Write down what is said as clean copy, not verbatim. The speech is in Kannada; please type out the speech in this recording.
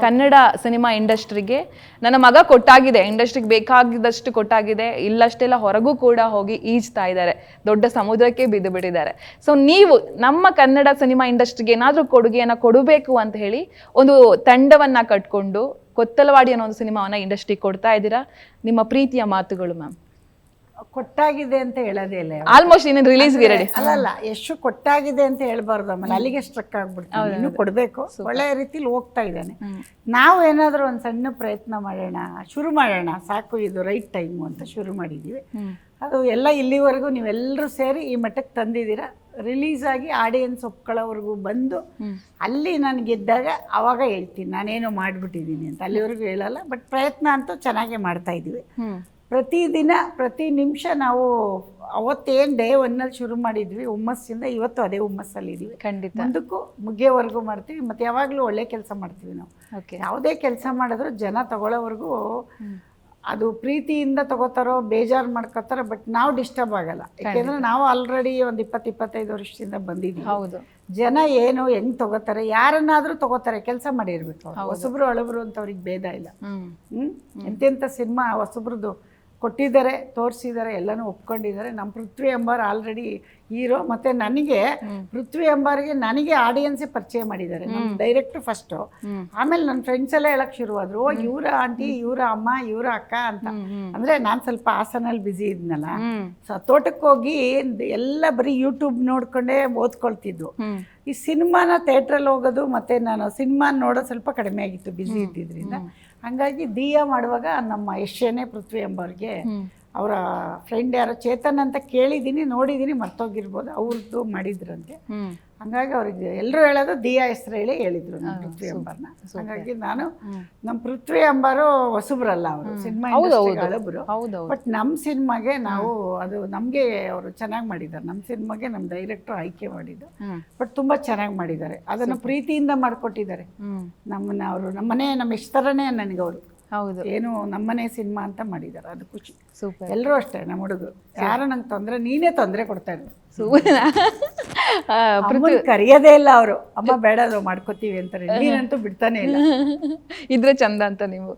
ಕನ್ನಡ ಸಿನಿಮಾ ಇಂಡಸ್ಟ್ರಿಗೆ ನನ್ನ ಮಗ ಕೊಟ್ಟಾಗಿದೆ, ಇಂಡಸ್ಟ್ರಿಗೆ ಬೇಕಾಗಿದ್ದಷ್ಟು ಕೊಟ್ಟಾಗಿದೆ, ಇಲ್ಲಷ್ಟೆಲ್ಲ ಹೊರಗೂ ಕೂಡ ಹೋಗಿ ಈಜ್ತಾ ಇದ್ದಾರೆ, ದೊಡ್ಡ ಸಮುದ್ರಕ್ಕೆ ಬಿದ್ದು ಬಿಟ್ಟಿದ್ದಾರೆ. ಸೊ ನೀವು ನಮ್ಮ ಕನ್ನಡ ಸಿನಿಮಾ ಇಂಡಸ್ಟ್ರಿಗೆ ಏನಾದರೂ ಕೊಡುಗೆಯನ್ನು ಕೊಡಬೇಕು ಅಂತ ಹೇಳಿ ಒಂದು ತಂಡವನ್ನು ಕಟ್ಕೊಂಡು ಕೊತ್ತಲವಾಡಿ ಅನ್ನೋ ಒಂದು ಸಿನಿಮಾವನ್ನು ಇಂಡಸ್ಟ್ರಿಗೆ ಕೊಡ್ತಾ ಇದ್ದೀರಾ. ನಿಮ್ಮ ಪ್ರೀತಿಯ ಮಾತುಗಳು ಮ್ಯಾಮ್. ಕೊಟ್ಟಾಗಿದೆ ಅಂತ ಹೇಳೋದೇ ಇಲ್ಲ, ಆಲ್ಮೋಸ್ಟ್ ಇನ್ನೇನು ರಿಲೀಸ್ಗೆ ರೆಡಿ. ಅಲ್ಲಲ್ಲ, ಎಷ್ಟು ಕೊಟ್ಟಾಗಿದೆ ಅಂತ ಹೇಳ್ಬಾರ್ದು, ಆಮೇಲೆ ಅಲ್ಲಿಗೆ ಸ್ಟ್ರಕ್ ಆಗ್ಬಿಡ್ತೀವಿ. ಇನ್ನು ಕೊಡಬೇಕು, ಒಳ್ಳೆಯ ರೀತಿಲಿ ಹೋಗ್ತಾ ಇದ್ದಾನೆ. ನಾವು ಏನಾದರೂ ಒಂದು ಸಣ್ಣ ಪ್ರಯತ್ನ ಮಾಡೋಣ, ಶುರು ಮಾಡೋಣ, ಸಾಕು ಇದು ರೈಟ್ ಟೈಮು ಅಂತ ಶುರು ಮಾಡಿದ್ದೀವಿ. ಅದು ಎಲ್ಲ ಇಲ್ಲಿವರೆಗೂ ನೀವೆಲ್ಲರೂ ಸೇರಿ ಈ ಮಟ್ಟಕ್ಕೆ ತಂದಿದ್ದೀರಾ. ರಿಲೀಸ್ ಆಗಿ ಆಡಿಯನ್ಸ್ ಒಪ್ಕೊಳ್ಳೋವರೆಗೂ ಬಂದು ಅಲ್ಲಿ ನಾನು ಗೆದ್ದಾಗ ಆವಾಗ ಹೇಳ್ತೀನಿ ನಾನೇನೋ ಮಾಡಿಬಿಟ್ಟಿದ್ದೀನಿ ಅಂತ. ಅಲ್ಲಿವರೆಗೂ ಹೇಳಲ್ಲ, ಬಟ್ ಪ್ರಯತ್ನ ಅಂತೂ ಚೆನ್ನಾಗೇ ಮಾಡ್ತಾ ಇದ್ದೀವಿ. ಪ್ರತಿದಿನ ಪ್ರತಿ ನಿಮಿಷ ನಾವು ಅವತ್ತೇನು ಡೇ ಒನ್ನಲ್ಲಿ ಶುರು ಮಾಡಿದ್ವಿ ಹುಮ್ಮಸ್ಸಿಂದ, ಇವತ್ತು ಅದೇ ಹುಮ್ಮಸ್ಸಲ್ಲಿದ್ದೀವಿ. ಖಂಡಿತ ಮುಂದಕ್ಕೂ ಮುಗಿಯೋವರೆಗೂ ಮಾಡ್ತೀವಿ. ಮತ್ತು ಯಾವಾಗಲೂ ಒಳ್ಳೆ ಕೆಲಸ ಮಾಡ್ತೀವಿ ನಾವು. ಯಾವುದೇ ಕೆಲಸ ಮಾಡಿದ್ರು ಜನ ತಗೊಳ್ಳೋವರೆಗೂ ಅದು ಪ್ರೀತಿಯಿಂದ ತಗೋತಾರೋ ಬೇಜಾರು ಮಾಡ್ಕೋತಾರೋ, ಬಟ್ ನಾವು ಡಿಸ್ಟರ್ಬ್ ಆಗಲ್ಲ. ಯಾಕೆಂದರೆ ನಾವು ಆಲ್ರೆಡಿ ಒಂದು 20-25 ವರ್ಷದಿಂದ ಬಂದಿದ್ದೀವಿ. ಹೌದು, ಜನ ಏನು ಹೆಂಗೆ ತಗೋತಾರೆ, ಯಾರನ್ನಾದರೂ ತಗೋತಾರೆ, ಕೆಲಸ ಮಾಡಿರ್ಬೇಕು. ಹೊಸಬ್ರು ಹಳಬ್ರು ಅಂತ ಅವ್ರಿಗೆ ಭೇದ ಇಲ್ಲ. ಎಂತೆಂಥ ಸಿನಿಮಾ ಹೊಸಬ್ರದ್ದು ಕೊಟ್ಟಿದ್ದಾರೆ, ತೋರಿಸಿದ್ದಾರೆ, ಎಲ್ಲನೂ ಒಪ್ಕೊಂಡಿದ್ದಾರೆ. ನಮ್ಮ ಪೃಥ್ವಿ ಎಂಬಾರ್ ಆಲ್ರೆಡಿ ಹೀರೋ. ಮತ್ತು ನನಗೆ ಪೃಥ್ವಿ ಎಂಬಾರಿಗೆ ನನಗೆ ಆಡಿಯನ್ಸೇ ಪರಿಚಯ ಮಾಡಿದ್ದಾರೆ. ನಮ್ಮ ಡೈರೆಕ್ಟ್ರು ಫಸ್ಟು, ಆಮೇಲೆ ನನ್ನ ಫ್ರೆಂಡ್ಸ್ ಎಲ್ಲ ಹೇಳಕ್ಕೆ ಶುರುವಾದ್ರು, ಓ ಇವರ ಆಂಟಿ, ಇವರ ಅಮ್ಮ, ಇವರ ಅಕ್ಕ ಅಂತ. ಅಂದರೆ ನಾನು ಸ್ವಲ್ಪ ಹಾಸನಲ್ಲಿ ಬ್ಯುಸಿ ಇದ್ನಲ್ಲ, ಸೊ ತೋಟಕ್ಕೆ ಹೋಗಿ ಎಲ್ಲ ಬರೀ ಯೂಟ್ಯೂಬ್ ನೋಡ್ಕೊಂಡೇ ಓದ್ಕೊಳ್ತಿದ್ದು. ಈ ಸಿನಿಮಾನ ಥಿಯೇಟ್ರಲ್ಲಿ ಹೋಗೋದು ಮತ್ತು ನಾನು ಸಿನಿಮಾ ನೋಡೋದು ಸ್ವಲ್ಪ ಕಡಿಮೆ ಆಗಿತ್ತು ಬ್ಯುಸಿ ಇದ್ದಿದ್ದರಿಂದ. ಹಾಗಾಗಿ ದಿಯಾ ಮಾಡುವಾಗ ನಮ್ಮ ಯಶನೇ ಪೃಥ್ವಿ ಎಂಬವ್ರಿಗೆ ಅವರ ಫ್ರೆಂಡ್ ಯಾರೋ ಚೇತನ್ ಅಂತ ಕೇಳಿದ್ದೀನಿ, ನೋಡಿದ್ದೀನಿ, ಮರ್ತೋಗಿರ್ಬೋದು, ಅವ್ರದ್ದು ಮಾಡಿದ್ರಂತೆ. ಹಂಗಾಗಿ ಅವ್ರಿಗೆ ಎಲ್ಲರೂ ಹೇಳೋದು ದಿಯಾ ಹೆಸರು ಹೇಳಿ ಹೇಳಿದ್ರು ನಮ್ಮ ಪೃಥ್ವಿ ಎಂಬರ್ನ. ಹಾಗಾಗಿ ನಾನು ನಮ್ಮ ಪೃಥ್ವಿ ಎಂಬಾರು ಹೊಸಬ್ರಲ್ಲ, ಅವರು ಸಿನಿಮಾ ಹಳಬ್ರು. ಬಟ್ ನಮ್ಮ ಸಿನಿಮಾಗೆ ನಾವು ಅದು ನಮಗೆ ಅವರು ಚೆನ್ನಾಗಿ ಮಾಡಿದ್ದಾರೆ. ನಮ್ಮ ಸಿನಿಮಾಗೆ ನಮ್ಮ ಡೈರೆಕ್ಟ್ರು ಆಯ್ಕೆ ಮಾಡಿದ್ದು, ಬಟ್ ತುಂಬ ಚೆನ್ನಾಗಿ ಮಾಡಿದ್ದಾರೆ. ಅದನ್ನು ಪ್ರೀತಿಯಿಂದ ಮಾಡಿಕೊಟ್ಟಿದ್ದಾರೆ ನಮ್ಮನ್ನ. ಅವರು ನಮ್ಮನೆ ನಮ್ಮ ಇಷ್ಟ ಥರನೇ ನನಗೆ ಅವರು. ಹೌದು, ಏನು ನಮ್ಮನೆ ಸಿನಿಮಾ ಅಂತ ಮಾಡಿದ್ದಾರೆ, ಅದು ಖುಷಿ. ಸೂಪರ್. ಎಲ್ಲರೂ ಅಷ್ಟೇ, ನಮ್ಮ ಹುಡುಗರು ಯಾರು ನಂಗೆ ತೊಂದರೆ, ನೀನೇ ತೊಂದರೆ ಕೊಡ್ತಾ ಇದ್ರು. ಕರೆಯೋದೇ ಇಲ್ಲ ಅವರು, ಅಮ್ಮ ಬೇಡ ಅದು ಮಾಡ್ಕೋತೀವಿ ಅಂತಾರೆ. ನೀನಂತೂ ಬಿಡ್ತಾನೆ ಇಲ್ಲ. ಇದ್ರೆ ಚಂದ ಅಂತ ನೀವು